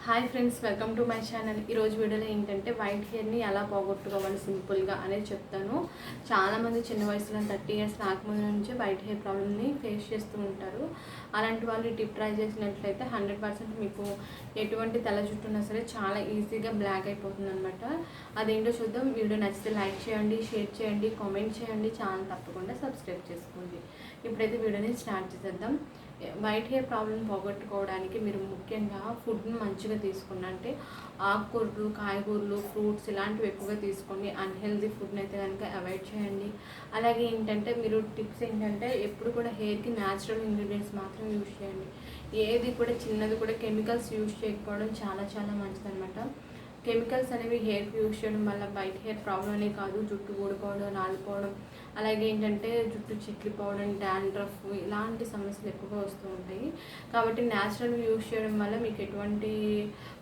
Hi friends, welcome to my channel. ఈరోజు వీడియోలో ఏంటంటే వైట్ హెయిర్ని ఎలా పోగొట్టుకోవాలి సింపుల్గా అనేది చెప్తాను. చాలామంది చిన్న వయసులో 30 ఇయర్స్ రాకముందు నుంచి వైట్ హెయిర్ ప్రాబ్లమ్ని ఫేస్ చేస్తూ ఉంటారు. అలాంటి వాళ్ళు ఈ టిప్ ట్రై చేసినట్లయితే 100% మీకు ఎటువంటి తల జుట్టు ఉన్నా సరే చాలా ఈజీగా బ్లాక్ అయిపోతుంది అనమాట. అదేంటో చూద్దాం. వీడియో నచ్చితే లైక్ చేయండి, షేర్ చేయండి, కామెంట్ చేయండి, ఛానల్ తప్పకుండా సబ్స్క్రైబ్ చేసుకోండి. ఇప్పుడైతే వీడియోని స్టార్ట్ చేసేద్దాం. వైట్ హెయిర్ ప్రాబ్లం పోగొట్టుకోవడానికి మీరు ముఖ్యంగా ఫుడ్ని మంచిగా తీసుకోండి. అంటే ఆకుకూరలు, కాయగూరలు, ఫ్రూట్స్ ఇలాంటివి ఎక్కువగా తీసుకోండి. అన్హెల్దీ ఫుడ్ని అయితే కనుక అవాయిడ్ చేయండి. అలాగే ఏంటంటే మీరు టిప్స్ ఏంటంటే ఎప్పుడు కూడా హెయిర్కి న్యాచురల్ ఇంగ్రీడియంట్స్ మాత్రం యూజ్ చేయండి. ఏది కూడా చిన్నది కూడా కెమికల్స్ యూజ్ చేయకపోవడం చాలా చాలా మంచిదన్నమాట. కెమికల్స్ అనేవి హెయిర్కి యూజ్ చేయడం వల్ల వైట్ హెయిర్ ప్రాబ్లం అనే కాదు, జుట్టు ఊడిపోవడం, రాలిపోవడం, అలాగే ఏంటంటే జుట్టు చిట్లిపోవడం, డాండ్రఫ్ ఇలాంటి సమస్యలు ఎక్కువగా వస్తూ ఉంటాయి. కాబట్టి న్యాచురల్ యూజ్ చేయడం వల్ల మీకు ఎటువంటి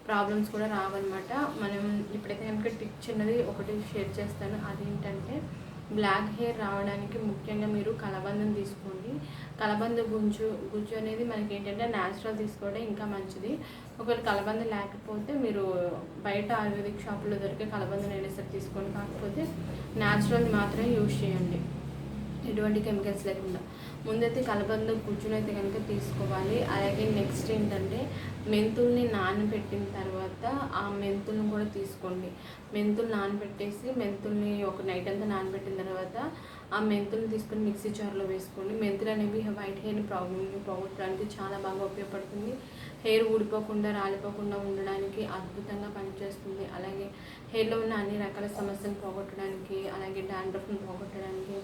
ప్రాబ్లమ్స్ కూడా రావన్నమాట. మనం ఇప్పుడైతే కనుక టిప్ చిన్నది ఒకటి షేర్ చేస్తాను. అదేంటంటే బ్లాక్ హెయిర్ రావడానికి ముఖ్యంగా మీరు కలబందం తీసుకోండి. కలబంద గుజ్జు అనేది మనకి ఏంటంటే న్యాచురల్ తీసుకోవడం ఇంకా మంచిది. ఒకవేళ కలబంద లేకపోతే మీరు బయట ఆయుర్వేదిక్ షాపులో దొరికే కలబందను అయినా సరే తీసుకోండి. కాకపోతే న్యాచురల్ మాత్రమే యూజ్ చేయండి, ఎటువంటి కెమికల్స్ లేకుండా. ముందైతే కలబంద గుజ్జునైతే కనుక తీసుకోవాలి. అలాగే నెక్స్ట్ ఏంటంటే మెంతుల్ని నానబెట్టిన తర్వాత ఆ మెంతులను కూడా తీసుకోండి. మెంతులు నానబెట్టేసి మెంతుల్ని ఒక నైట్ అంతా నానబెట్టిన తర్వాత ఆ మెంతులను తీసుకొని మిక్సీ జార్లో వేసుకోండి. మెంతులు అనేవి వైట్ హెయిర్ ప్రాబ్లమ్ని పోగొట్టడానికి చాలా బాగా ఉపయోగపడుతుంది. హెయిర్ ఊడిపోకుండా, రాలిపోకుండా ఉండడానికి అద్భుతంగా పనిచేస్తుంది. అలాగే హెయిర్లో ఉన్న అన్ని రకాల సమస్యలు పోగొట్టడానికి, అలాగే డాండ్రఫ్ని పోగొట్టడానికి,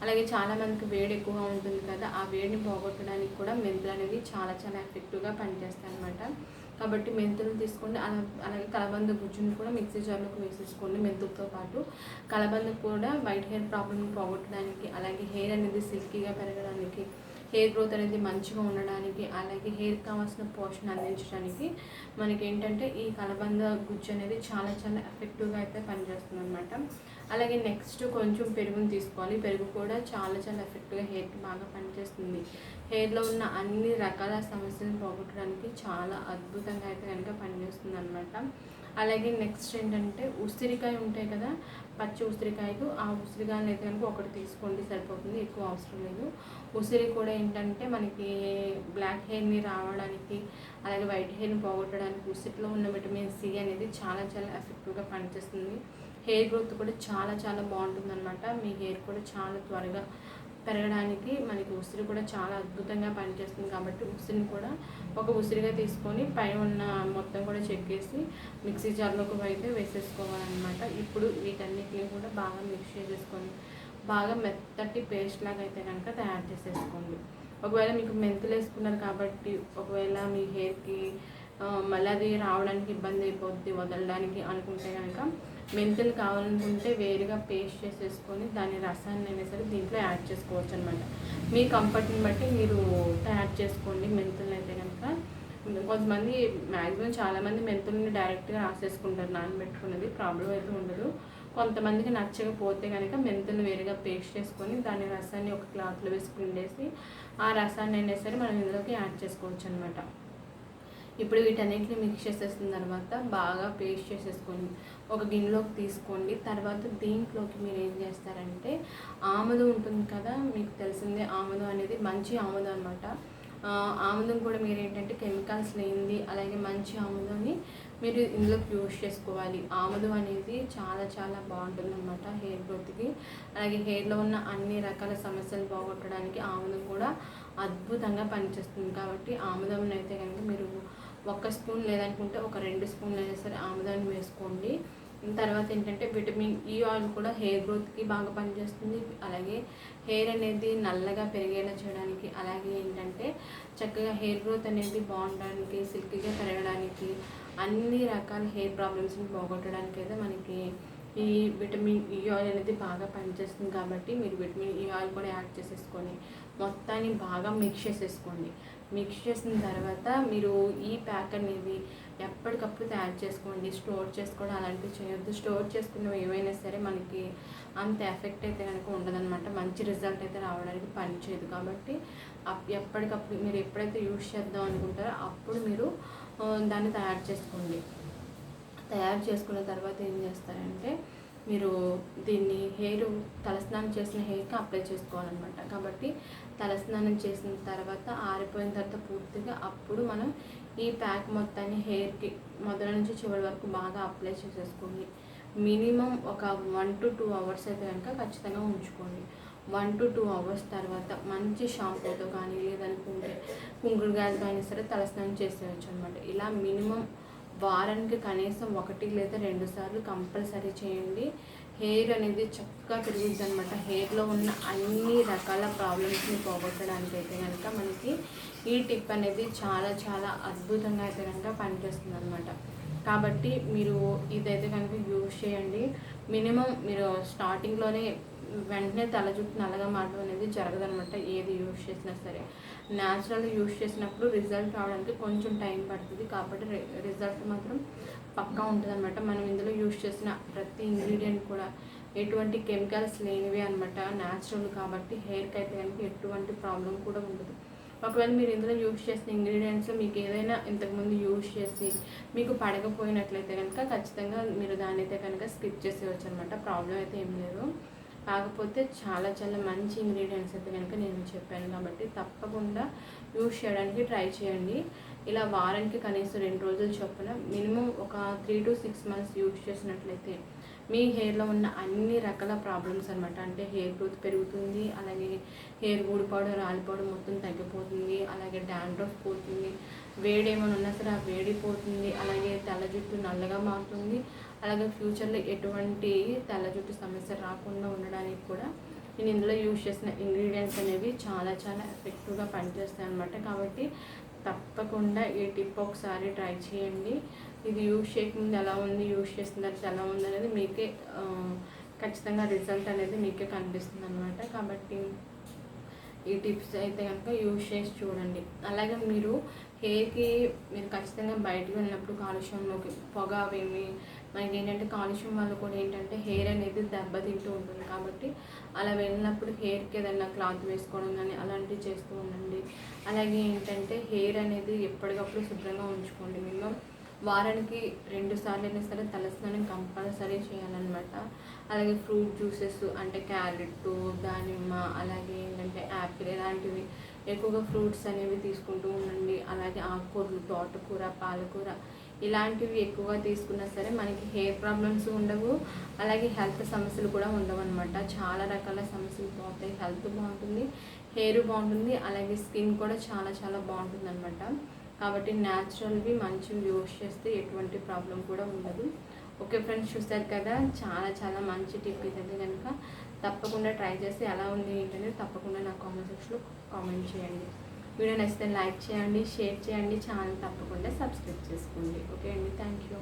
అలాగే చాలామందికి వేడి ఎక్కువగా ఉంటుంది కదా, ఆ వేడిని పోగొట్టడానికి కూడా మెంతులు అనేవి చాలా చాలా ఎఫెక్టివ్గా పనిచేస్తాయి అన్నమాట. కాబట్టి మెంతులు తీసుకోండి. అలాగే కలబంద గుజ్జును కూడా మిక్సీ జార్లోకి వేసేసుకోండి. మెంతులతో పాటు కలబంద కూడా వైట్ హెయిర్ ప్రాబ్లమ్ని పోగొట్టడానికి, అలాగే హెయిర్ అనేది సిల్కీగా పెరగడానికి, హెయిర్ గ్రోత్ అనేది మంచిగా ఉండడానికి, అలాగే హెయిర్ కావాల్సిన పోషణ అందించడానికి మనకి ఏంటంటే ఈ కలబంద గుజ్జు అనేది చాలా చాలా ఎఫెక్టివ్గా అయితే పనిచేస్తుంది అనమాట. అలాగే నెక్స్ట్ కొంచెం పెరుగుని తీసుకోవాలి. పెరుగు కూడా చాలా చాలా ఎఫెక్టివ్గా హెయిర్కి బాగా పనిచేస్తుంది. హెయిర్లో ఉన్న అన్ని రకాల సమస్యలను పోగొట్టడానికి చాలా అద్భుతంగా అయితే కనుక పనిచేస్తుంది అనమాట. అలాగే నెక్స్ట్ ఏంటంటే ఉసిరికాయ ఉంటాయి కదా, పచ్చి ఉసిరికాయలు, ఆ ఉసిరికాయలు అయితే కనుక ఒకటి తీసుకోండి, సరిపోతుంది, ఎక్కువ అవసరం లేదు. ఉసిరి కూడా ఏంటంటే మనకి బ్లాక్ హెయిర్ని రావడానికి, అలాగే వైట్ హెయిర్ని పోగొట్టడానికి ఉసిరిలో ఉన్న విటమిన్ సి అనేది చాలా చాలా ఎఫెక్టివ్గా పనిచేస్తుంది. హెయిర్ గ్రోత్ కూడా చాలా చాలా బాగుంటుంది అనమాట. మీ హెయిర్ కూడా చాలా త్వరగా పెరగడానికి మనకి ఉసిరి కూడా చాలా అద్భుతంగా పనిచేస్తుంది. కాబట్టి ఉసిరిని కూడా ఒక ఉసిరిగా తీసుకొని పైన ఉన్న మొత్తం కూడా చెక్కేసి మిక్సీ జార్లోకి అయితే వేసేసుకోవాలన్నమాట. ఇప్పుడు వీటన్నిటిని కూడా బాగా మిక్స్ చేసేసుకొని బాగా మెత్తటి పేస్ట్ లాగా అయితే కనుక తయారు చేసేసుకోండి. ఒకవేళ మీకు మెంతులు వేసుకున్నారు కాబట్టి ఒకవేళ మీ హెయిర్కి మళ్ళీ అది రావడానికి ఇబ్బంది అయిపోద్ది వదలడానికి అనుకుంటే కనుక మెంతులు కావాలనుకుంటే వేరుగా పేస్ట్ చేసేసుకొని దాని రసాన్ని అయినా సరే దీంట్లో యాడ్ చేసుకోవచ్చు అనమాట. మీ కంఫర్ట్ని బట్టి మీరు తయారు చేసుకోండి. మెంతులను అయితే కనుక కొంతమంది మ్యాక్సిమం చాలామంది మెంతుల్ని డైరెక్ట్గా రాసేసుకుంటారు, నానబెట్టుకున్నది ప్రాబ్లం అయితే ఉండదు. కొంతమందికి నచ్చకపోతే కనుక మెంతులు వేరుగా పేస్ట్ చేసుకొని దాని రసాన్ని ఒక క్లాత్లో వేసి పిండేసి ఆ రసాన్ని అయినా సరే మనం ఇందులోకి యాడ్ చేసుకోవచ్చు అనమాట. ఇప్పుడు వీటన్నిటిని మిక్స్ చేసేసిన తర్వాత బాగా పేస్ట్ చేసేసుకొని ఒక గిన్నెలోకి తీసుకోండి. తర్వాత దీంట్లోకి మీరు ఏం చేస్తారంటే ఆముదం ఉంటుంది కదా, మీకు తెలిసిందే ఆముదం అనేది మంచి ఆముదం అనమాట. ఆముదం కూడా మీరు ఏంటంటే కెమికల్స్ లేనిది, అలాగే మంచి ఆముదాన్ని మీరు ఇందులోకి యూజ్ చేసుకోవాలి. ఆముదం అనేది చాలా చాలా బాగుంటుంది అనమాట హెయిర్ గ్రోత్కి. అలాగే హెయిర్లో ఉన్న అన్ని రకాల సమస్యలు పోగొట్టడానికి ఆముదం కూడా అద్భుతంగా పనిచేస్తుంది. కాబట్టి ఆముదం అయితే కనుక మీరు 1 స్పూన్ లేదనుకుంటే ఒక 2 స్పూన్లు అయినా సరే ఆముదాన్ని వేసుకోండి. తర్వాత ఏంటంటే విటమిన్ ఈ ఆయిల్ కూడా హెయిర్ గ్రోత్కి బాగా పనిచేస్తుంది. అలాగే హెయిర్ అనేది నల్లగా పెరిగేలా చేయడానికి, అలాగే ఏంటంటే చక్కగా హెయిర్ గ్రోత్ అనేది బాగుండడానికి, సిల్కీగా పెరగడానికి, అన్ని రకాల హెయిర్ ప్రాబ్లమ్స్ని పోగొట్టడానికి అయితే మనకి ఈ విటమిన్ ఈ ఆయిల్ అనేది బాగా పనిచేస్తుంది. కాబట్టి మీరు విటమిన్ ఈ ఆయిల్ కూడా యాడ్ చేసేసుకొని మొత్తాన్ని బాగా మిక్స్ చేసేసుకోండి. మిక్స్ చేసిన తర్వాత మీరు ఈ ప్యాక్ అనేది ఎప్పటికప్పుడు తయారు చేసుకోండి. స్టోర్ చేసుకోవడం అలాంటివి చేయొద్దు. స్టోర్ చేసుకున్నవి ఏవైనా సరే మనకి అంత ఎఫెక్ట్ అయితే కనుక ఉండదన్నమాట. మంచి రిజల్ట్ అయితే రావడానికి పనిచేయదు. కాబట్టి ఎప్పటికప్పుడు మీరు ఎప్పుడైతే యూజ్ చేద్దాం అనుకుంటారో అప్పుడు మీరు దాన్ని తయారు చేసుకోండి. తయారు చేసుకున్న తర్వాత ఏం చేస్తారంటే మీరు దీన్ని తలస్నానం చేసిన హెయిర్కి అప్లై చేసుకోవాలన్నమాట. కాబట్టి తలస్నానం చేసిన తర్వాత ఆరిపోయిన తర్వాత పూర్తిగా అప్పుడు మనం ఈ ప్యాక్ మొత్తాన్ని హెయిర్కి మొదల నుంచి చివరి వరకు బాగా అప్లై చేసేసుకోండి. మినిమం ఒక 1 to 2 అవర్స్ అయితే కనుక ఖచ్చితంగా ఉంచుకోండి. 1 to 2 అవర్స్ తర్వాత మంచి షాంపూతో కానీ లేదనుకుంటే కుంకుడుగాయలతో అయినా సరే తలస్నానం చేసేయచ్చు అనమాట. ఇలా మినిమం వారానికి కనీసం 1 లేదా 2 సార్లు కంపల్సరీ చేయండి. హెయిర్ అనేది చక్కగా పెరుగుతుంది అనమాట. హెయిర్లో ఉన్న అన్ని రకాల ప్రాబ్లమ్స్ని పోగొట్టడానికి అయితే కనుక మనకి ఈ టిప్ అనేది చాలా చాలా అద్భుతంగా అయితే కనుక పనిచేస్తుంది అనమాట. కాబట్టి మీరు ఇదైతే కనుక యూజ్ చేయండి. మినిమం మీరు స్టార్టింగ్లోనే వెంటనే తల జుట్టు నల్లగా మారడం అనేది జరగదనమాట. ఏది యూజ్ చేసినా సరే న్యాచురల్గా యూజ్ చేసినప్పుడు రిజల్ట్ రావడానికి కొంచెం టైం పడుతుంది. కాబట్టి రిజల్ట్ మాత్రం పక్కా ఉంటుంది అనమాట. మనం ఇందులో యూజ్ చేసిన ప్రతి ఇంగ్రీడియంట్ కూడా ఎటువంటి కెమికల్స్ లేనివి అనమాట. న్యాచురల్ కాబట్టి హెయిర్కి అయితే కనుక ఎటువంటి ప్రాబ్లం కూడా ఉండదు. ఒకవేళ మీరు ఇందులో యూజ్ చేసిన ఇంగ్రీడియంట్స్ మీకు ఏదైనా ఇంతకుముందు యూజ్ చేసి మీకు పడకపోయినట్లయితే కనుక ఖచ్చితంగా మీరు దాన్ని అయితే కనుక స్కిప్ చేసేయచ్చు అనమాట. ప్రాబ్లం అయితే ఏం లేదు. కాకపోతే చాలా చాలా మంచి ఇంగ్రీడియంట్స్ అయితే కనుక నేను చెప్పాను కాబట్టి తప్పకుండా యూజ్ చేయడానికి ట్రై చేయండి. ఇలా వారానికి కనీసం 2 రోజులు చొప్పున మినిమం ఒక 3 to 6 months యూజ్ చేసినట్లయితే మీ హెయిర్లో ఉన్న అన్ని రకాల ప్రాబ్లమ్స్ అనమాట. అంటే హెయిర్ గ్రోత్ పెరుగుతుంది, అలాగే హెయిర్ ఊడిపోవడం రాలిపోవడం మొత్తం తగ్గిపోతుంది, అలాగే డాండ్రఫ్ పోతుంది, వేడి ఏమైనా ఉన్నా సరే ఆ వేడి పోతుంది, అలాగే తెల్ల జుట్టు నల్లగా మారుతుంది. అలాగే ఫ్యూచర్లో ఎటువంటి తెల్ల జుట్టు సమస్య రాకుండా ఉండడానికి కూడా నేను ఇందులో యూజ్ చేసిన ఇంగ్రీడియంట్స్ అనేవి చాలా చాలా ఎఫెక్టివ్గా పనిచేస్తాయి అన్నమాట. కాబట్టి తప్పకుండా ఈ టిప్ ఒకసారి ట్రై చేయండి. ఇది యూజ్ చేయకముందు ఎలా ఉంది, యూజ్ చేసిన తర్వాత ఎలా ఉంది అనేది మీకే ఖచ్చితంగా రిజల్ట్ అనేది మీకే కనిపిస్తుంది అనమాట. కాబట్టి ఈ టిప్స్ అయితే కనుక యూజ్ చేసి చూడండి. అలాగే మీరు హెయిర్కి మీరు ఖచ్చితంగా బయటకు వెళ్ళినప్పుడు కాలుష్యంలోకి పొగ అవేమి మనకి ఏంటంటే కాలుష్యం వల్ల కూడా ఏంటంటే హెయిర్ అనేది దెబ్బతింటూ ఉంటుంది. కాబట్టి అలా వెళ్ళినప్పుడు హెయిర్కి ఏదైనా క్లాత్ వేసుకోవడం కానీ అలాంటివి చేస్తూ ఉండండి. అలాగే ఏంటంటే హెయిర్ అనేది ఎప్పటికప్పుడు శుభ్రంగా ఉంచుకోండి. మినిమం వారానికి 2 సార్లు అయినా సరే తలస్నానం కంపల్సరీ చేయాలన్నమాట. అలాగే ఫ్రూట్ జ్యూసెస్ అంటే క్యారెట్, దానిమ్మ, అలాగే ఏంటంటే యాపిల్ ఇలాంటివి ఎక్కువగా ఫ్రూట్స్ అనేవి తీసుకుంటూ ఉండండి. అలాగే ఆకుకూరలు, తోటకూర, పాలకూర ఇలాంటివి ఎక్కువగా తీసుకున్నా సరే మనకి హెయిర్ ప్రాబ్లమ్స్ ఉండవు, అలాగే హెల్త్ సమస్యలు కూడా ఉండవు అనమాట. చాలా రకాల సమస్యలు పోతాయి, హెల్త్ బాగుంటుంది, హెయిర్ బాగుంటుంది, అలాగే స్కిన్ కూడా చాలా చాలా బాగుంటుంది అనమాట. కాబట్టి న్యాచురల్వి మంచివి యూజ్ చేస్తే ఎటువంటి ప్రాబ్లం కూడా ఉండదు. ఓకే ఫ్రెండ్స్, చూస్తారు కదా చాలా చాలా మంచి టిప్ ఇదంటే కనుక తప్పకుండా ట్రై చేసి ఎలా ఉంది ఏంటనేది తప్పకుండా నా కామెంట్ సెక్షన్లో కామెంట్ చేయండి. వీడియో నచ్చితే లైక్ చేయండి, షేర్ చేయండి, ఛానల్ తప్పకుండా సబ్స్క్రైబ్ చేసుకోండి. ఓకే అండి, థ్యాంక్ యూ.